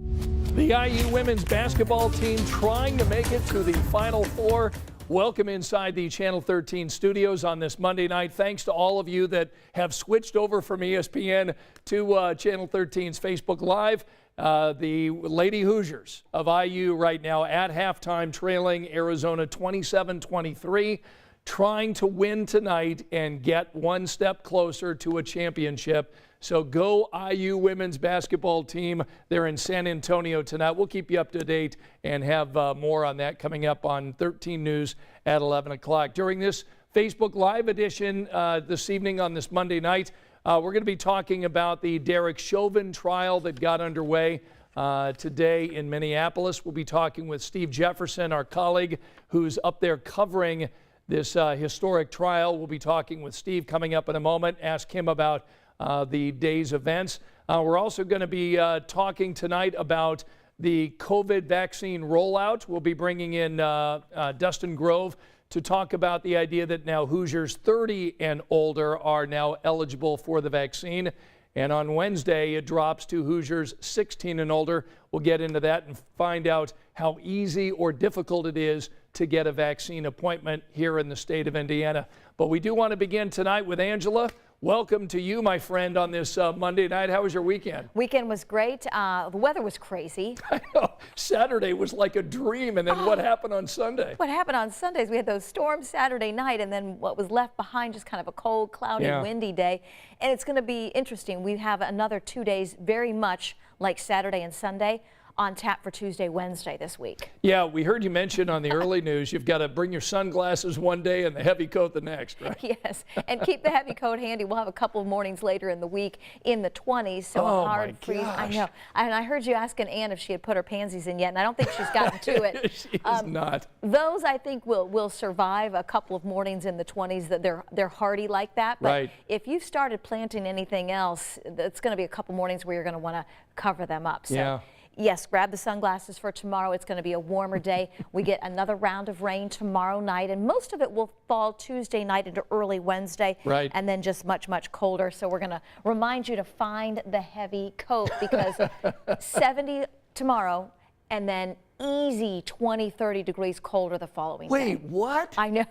The IU women's basketball team trying to make it to the Final Four. Welcome inside the Channel 13 studios on this Monday night. Thanks to all of you that have switched over from ESPN to Channel 13's Facebook Live. The Lady Hoosiers of IU right now at halftime trailing Arizona 27-23, trying to win tonight and get one step closer to a championship. So go IU women's basketball team. They're in San Antonio tonight. We'll keep you up to date and have more on that coming up on 13 News at 11 o'clock. During this Facebook Live edition this evening on this Monday night, we're going to be talking about the Derek Chauvin trial that got underway today in Minneapolis. We'll be talking with Steve Jefferson, our colleague, who's up there covering this historic trial. We'll be talking with Steve coming up in a moment, ask him about the day's events. We're also going to be talking tonight about the COVID vaccine rollout. We'll be bringing in Dustin to talk about the idea that now Hoosiers 30 and older are now eligible for the vaccine. And on Wednesday, it drops to Hoosiers 16 and older. We'll get into that and find out how easy or difficult it is to get a vaccine appointment here in the state of Indiana. But we do want to begin tonight with Angela. Welcome to you, my friend, on this Monday night. How was your weekend? Weekend was great. The weather was crazy. I know. Saturday was like a dream, and then what happened on Sunday? What happened on Sundays, we had those storms Saturday night, and then what was left behind, just kind of a cold, cloudy, windy day. And it's going to be interesting. We have another 2 days very much like Saturday and Sunday on tap for Tuesday, Wednesday this week. Yeah, we heard you mention on the early news you've got to bring your sunglasses one day and the heavy coat the next, right? Yes, and keep the heavy coat handy. We'll have a couple of mornings later in the week in the 20s, so a hard freeze. I know. And I heard you asking Ann if she had put her pansies in yet, and I don't think she's gotten to it. She is not. Those, I think, will survive a couple of mornings in the 20s. That they're hardy like that. But if you've started planting anything else, it's going to be a couple mornings where you're going to want to cover them up. So. Yes, grab the sunglasses for tomorrow. It's going to be a warmer day. We get another round of rain tomorrow night, and most of it will fall Tuesday night into early Wednesday, and then just much, much colder. So we're going to remind you to find the heavy coat because 70 tomorrow and then easy 20, 30 degrees colder the following day. Wait, what? I know.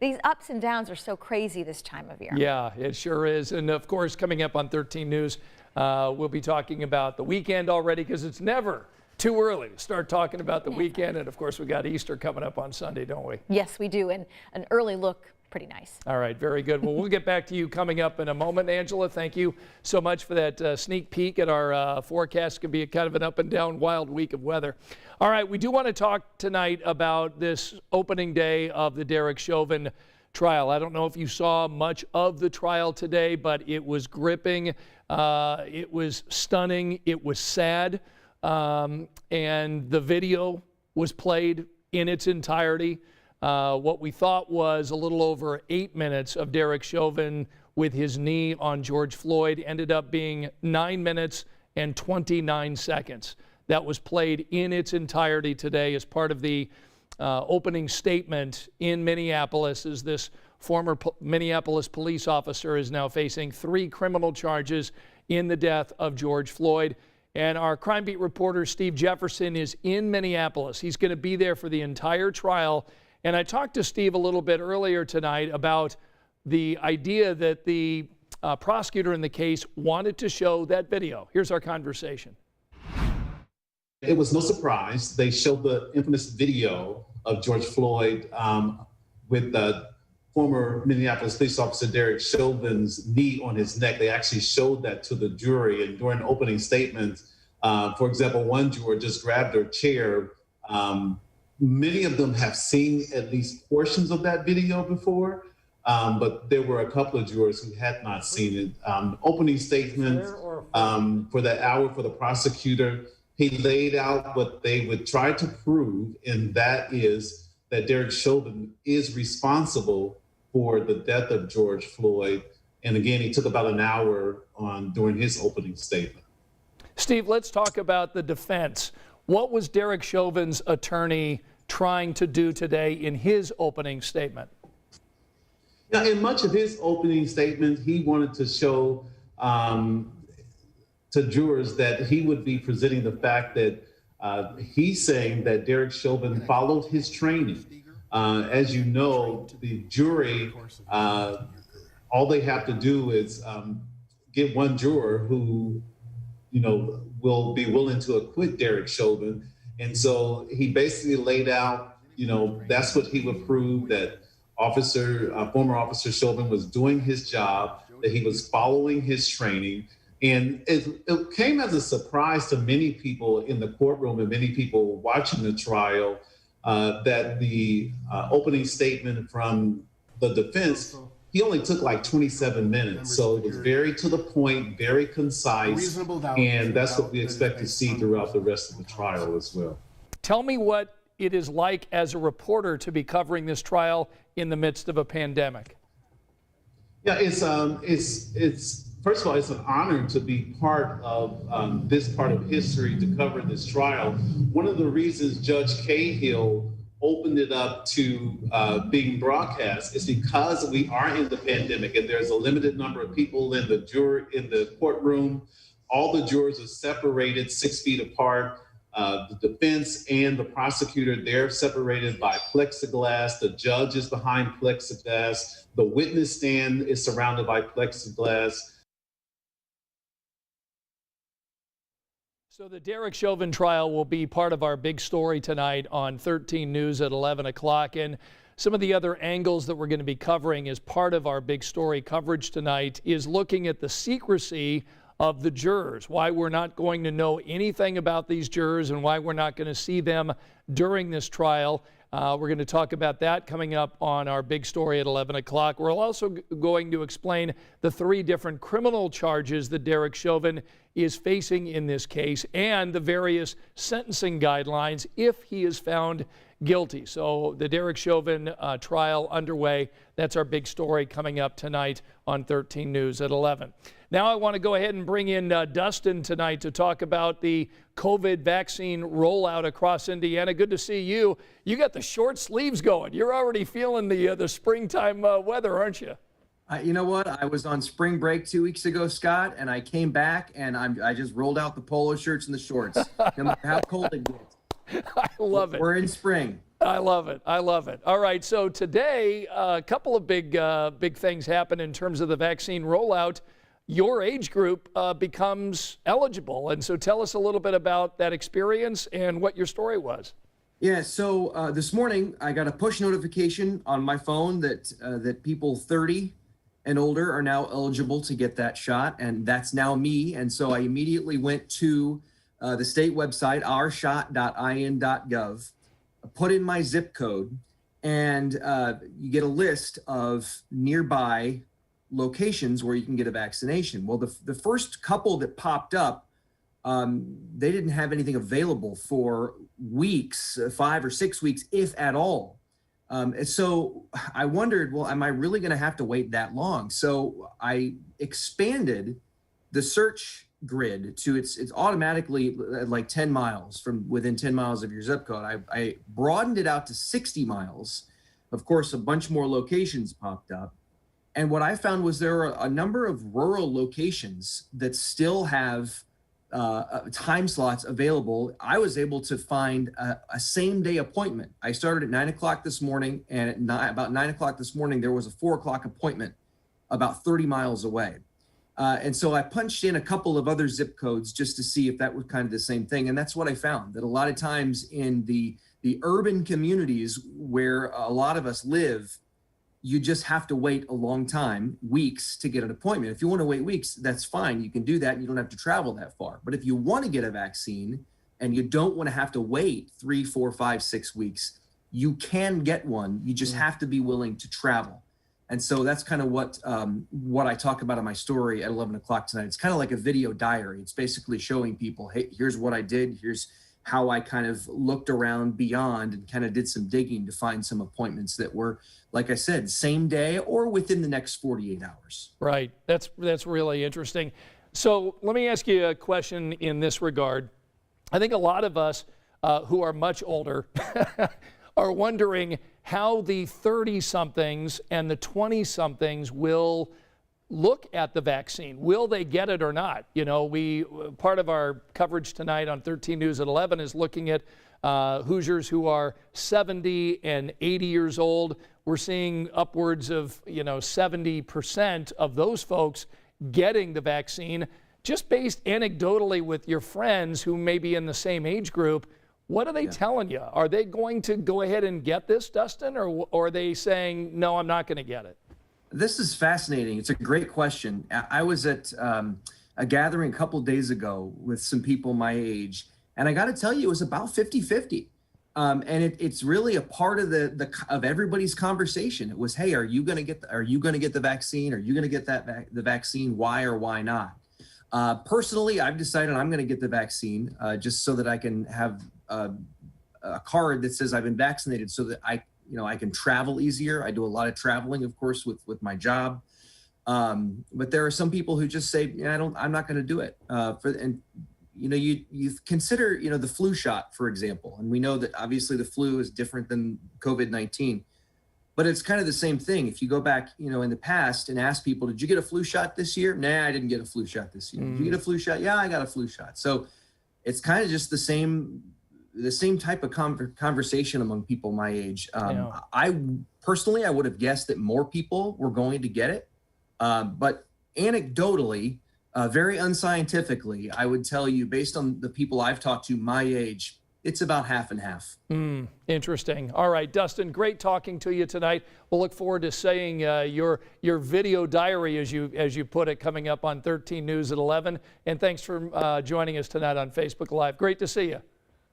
These ups and downs are so crazy this time of year. Yeah, it sure is. And of course, coming up on 13 News, we'll be talking about the weekend already because it's never too early to start talking about the weekend. And of course, we got Easter coming up on Sunday, don't we? Yes, we do. And an early look. Pretty nice. All right, very good. Well, we'll get back to you coming up in a moment. Angela, thank you so much for that sneak peek at our forecast. It can be a kind of an up and down wild week of weather. All right, we do want to talk tonight about this opening day of the Derek Chauvin trial. I don't know if you saw much of the trial today, but it was gripping. It was stunning. It was sad. And the video was played in its entirety. What we thought was a little over 8 minutes of Derek Chauvin with his knee on George Floyd ended up being 9 minutes and 29 seconds. That was played in its entirety today as part of the opening statement in Minneapolis, as this former Minneapolis police officer is now facing 3 criminal charges in the death of George Floyd. And our crime beat reporter Steve Jefferson is in Minneapolis. He's going to be there for the entire trial. And I talked to Steve a little bit earlier tonight about the idea that the prosecutor in the case wanted to show that video. Here's our conversation. It was no surprise. They showed the infamous video of George Floyd with the former Minneapolis police officer Derek Chauvin's knee on his neck. They actually showed that to the jury. And during opening statements, for example, one juror just grabbed her chair. Many of them have seen at least portions of that video before, but there were a couple of jurors who had not seen it. Opening statements for that hour for the prosecutor, he laid out what they would try to prove, and that is that Derek Chauvin is responsible for the death of George Floyd. And again, he took about an hour during his opening statement. Steve, let's talk about the defense. What was Derek Chauvin's attorney trying to do today in his opening statement? Now, in much of his opening statement, he wanted to show, to to jurors that he would be presenting the fact that he's saying that Derek Chauvin followed his training. As you know, the jury, all they have to do is get one juror who, will be willing to acquit Derek Chauvin. And so he basically laid out, that's what he would prove, that former Officer Chauvin was doing his job, that he was following his training. And it came as a surprise to many people in the courtroom and many people watching the trial that the opening statement from the defense, he only took like 27 minutes. So it was very to the point, very concise, and that's what we expect to see throughout the rest of the trial as well. Tell me what it is like as a reporter to be covering this trial in the midst of a pandemic. Yeah, it's first of all, it's an honor to be part of this part of history, to cover this trial. One of the reasons Judge Cahill opened it up to being broadcast is because we are in the pandemic and there's a limited number of people in the courtroom. All the jurors are separated 6 feet apart. The defense and the prosecutor, they're separated by plexiglass. The judge is behind plexiglass. The witness stand is surrounded by plexiglass. So the Derek Chauvin trial will be part of our big story tonight on 13 News at 11 o'clock. And some of the other angles that we're going to be covering as part of our big story coverage tonight is looking at the secrecy of the jurors, why we're not going to know anything about these jurors and why we're not going to see them during this trial. We're going to talk about that coming up on our big story at 11 o'clock. We're also going to explain the 3 different criminal charges that Derek Chauvin is facing in this case and the various sentencing guidelines if he is found guilty. So the Derek Chauvin trial underway. That's our big story coming up tonight on 13 News at 11. Now I want to go ahead and bring in Dustin tonight to talk about the COVID vaccine rollout across Indiana. Good to see you. You got the short sleeves going. You're already feeling the springtime weather, aren't you? You know what? I was on spring break 2 weeks ago, Scott, and I came back and I just rolled out the polo shirts and the shorts, no matter how cold it gets. I love it. We're in spring. I love it. I love it. All right. So today, a couple of big things happen in terms of the vaccine rollout. Your age group becomes eligible. And so tell us a little bit about that experience and what your story was. Yeah, so this morning I got a push notification on my phone that people 30 and older are now eligible to get that shot, and that's now me. And so I immediately went to the state website, ourshot.in.gov, put in my zip code, and you get a list of nearby locations where you can get a vaccination. Well, the first couple that popped up, they didn't have anything available for weeks, 5 or 6 weeks, if at all. And so I wondered, well, am I really going to have to wait that long? So I expanded the search grid to it's automatically like 10 miles from within 10 miles of your zip code. I broadened it out to 60 miles. Of course, a bunch more locations popped up. And what I found was there are a number of rural locations that still have time slots available. I was able to find a same-day appointment. I started at 9 o'clock this morning, and at about 9 o'clock this morning, there was a 4 o'clock appointment about 30 miles away. And so I punched in a couple of other zip codes just to see if that was kind of the same thing. And that's what I found, that a lot of times in the urban communities where a lot of us live, you just have to wait a long time, weeks, to get an appointment. If you want to wait weeks, that's fine. You can do that and you don't have to travel that far. But if you want to get a vaccine and you don't want to have to wait 3, 4, 5, 6 weeks, you can get one. You just have to be willing to travel. And so that's kind of what I talk about in my story at 11 o'clock tonight. It's kind of like a video diary. It's basically showing people, hey, here's what I did. Here's how I kind of looked around beyond and kind of did some digging to find some appointments that were, like I said, same day or within the next 48 hours. Right. That's really interesting. So let me ask you a question in this regard. I think a lot of us who are much older are wondering how the 30-somethings and the 20-somethings will look at the vaccine. Will they get it or not? You know, part of our coverage tonight on 13 News at 11 is looking at Hoosiers who are 70 and 80 years old. We're seeing upwards of 70% of those folks getting the vaccine. Just based anecdotally with your friends who may be in the same age group, what are they telling you? Are they going to go ahead and get this, Dustin, or are they saying, no, I'm not going to get it? This is fascinating. It's a great question. I was at a gathering a couple of days ago with some people my age, and I got to tell you, it was about 50-50. And it's really a part of of everybody's conversation. It was, hey, are you going to get the vaccine? Are you going to get the vaccine? Why or why not? Personally, I've decided I'm going to get the vaccine just so that I can have a card that says I've been vaccinated, so that I can travel easier. I do a lot of traveling, of course, with my job. But there are some people who just say, yeah, I'm not going to do it. You consider, the flu shot, for example, and we know that obviously the flu is different than COVID-19, but it's kind of the same thing. If you go back, in the past and ask people, did you get a flu shot this year? Nah, I didn't get a flu shot this year. Did you get a flu shot? Yeah, I got a flu shot. So it's kind of just the same type of conversation among people my age. I personally, I would have guessed that more people were going to get it. But anecdotally, very unscientifically, I would tell you, based on the people I've talked to my age, it's about half and half. Interesting. All right, Dustin, great talking to you tonight. We'll look forward to seeing your video diary, as you put it, coming up on 13 News at 11. And thanks for joining us tonight on Facebook Live. Great to see you.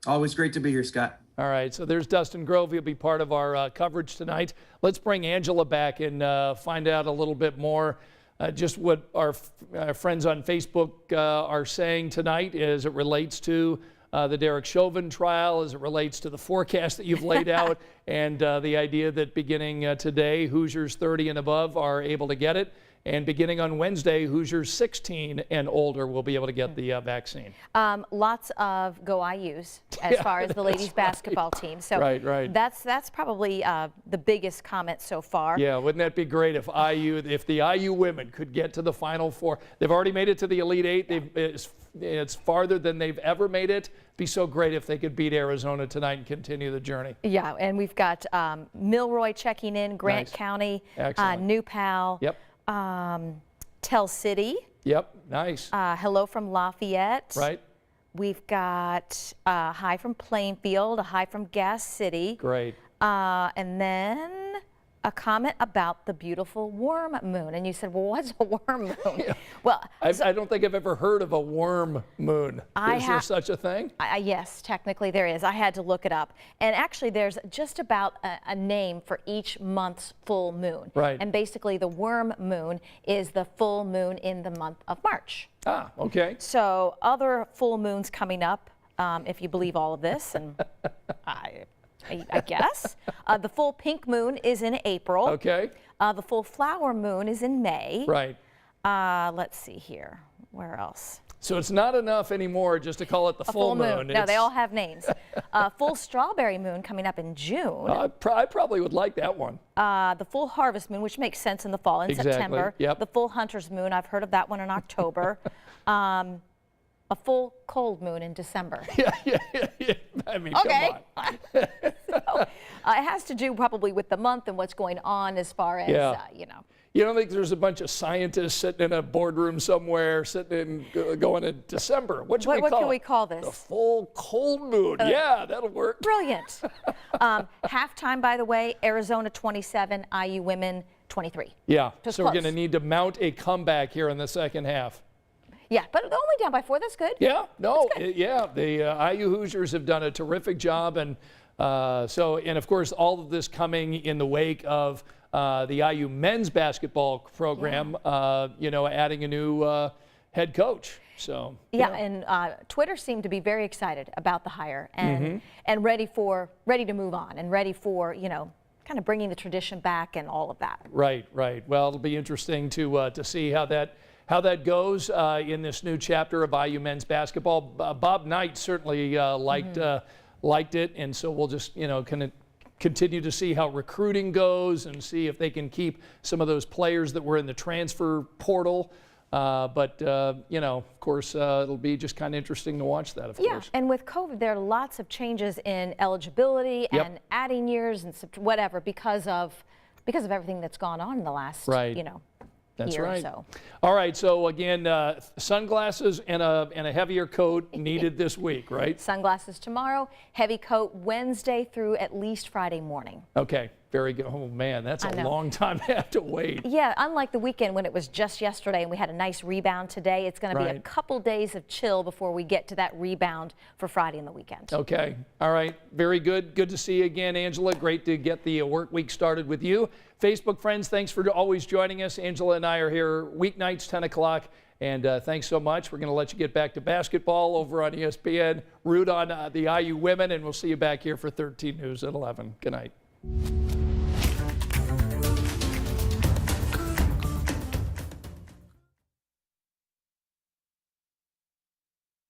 Always great to be here, Scott. All right, so there's Dustin Grove. He'll be part of our coverage tonight. Let's bring Angela back and find out a little bit more just what our friends on Facebook are saying tonight as it relates to the Derek Chauvin trial, as it relates to the forecast that you've laid out, and the idea that beginning today, Hoosiers 30 and above are able to get it. And beginning on Wednesday, Hoosiers 16 and older will be able to get the vaccine. Lots of go IUs as far as the ladies basketball team. So right. That's probably the biggest comment so far. Yeah, wouldn't that be great if the IU women could get to the Final Four? They've already made it to the Elite Eight. It's farther than they've ever made it. Be so great if they could beat Arizona tonight and continue the journey. Yeah, and we've got Milroy checking in, Grant County, New Pal. Yep. Tell City. Yep, nice. Hello from Lafayette. Right. We've got a hi from Plainfield, a hi from Gas City. Great. And then a comment about the beautiful worm moon. And you said, well, what's a worm moon? Yeah. Well, I don't think I've ever heard of a worm moon. Is there such a thing? Yes, technically there is. I had to look it up. And actually there's just about a name for each month's full moon. Right. And basically the worm moon is the full moon in the month of March. Ah, okay. So other full moons coming up, if you believe all of this, and I guess. The full pink moon is in April. Okay. The full flower moon is in May. Right. Let's see here. Where else? So it's not enough anymore just to call it the full moon. No, they all have names. Full strawberry moon coming up in June. I probably would like that one. The full harvest moon, which makes sense in the fall, in September. Yep. The full hunter's moon, I've heard of that one in October. A full cold moon in December. Yeah. I mean, okay. Come on. So, it has to do probably with the month and what's going on as far as, You don't think there's a bunch of scientists sitting in a boardroom somewhere, going in December? What can we call this? The full cold moon. Yeah, that'll work. Brilliant. Halftime, by the way, Arizona 27, IU women 23. Yeah, just so close. We're going to need to mount a comeback here in the second half. Yeah, but only down by 4. That's good. Yeah, no, yeah. The IU Hoosiers have done a terrific job, and and of course, all of this coming in the wake of the IU men's basketball program, adding a new head coach. So and Twitter seemed to be very excited about the hire and ready to move on and ready for kind of bringing the tradition back and all of that. Right. Well, it'll be interesting to see how that goes in this new chapter of IU men's basketball. Bob Knight certainly liked it, and so we'll just kind of continue to see how recruiting goes and see if they can keep some of those players that were in the transfer portal. But you know, of course, it'll be just kind of interesting to watch that, of course. And with COVID, there are lots of changes in eligibility and adding years and whatever because of everything that's gone on in the last, you know, year or so. All right, so again, sunglasses and a heavier coat needed this week, right? Sunglasses tomorrow, heavy coat Wednesday through at least Friday morning. Okay, very good. Oh man, that's a long time to have to wait. Yeah, unlike the weekend when it was just yesterday and we had a nice rebound today, it's going to be a couple days of chill before we get to that rebound for Friday and the weekend. Okay, all right, very good. Good to see you again, Angela. Great to get the work week started with you. Facebook friends, thanks for always joining us. Angela and I are here weeknights, 10 o'clock. And thanks so much. We're going to let you get back to basketball over on ESPN. Root on the IU women, and we'll see you back here for 13 News at 11. Good night.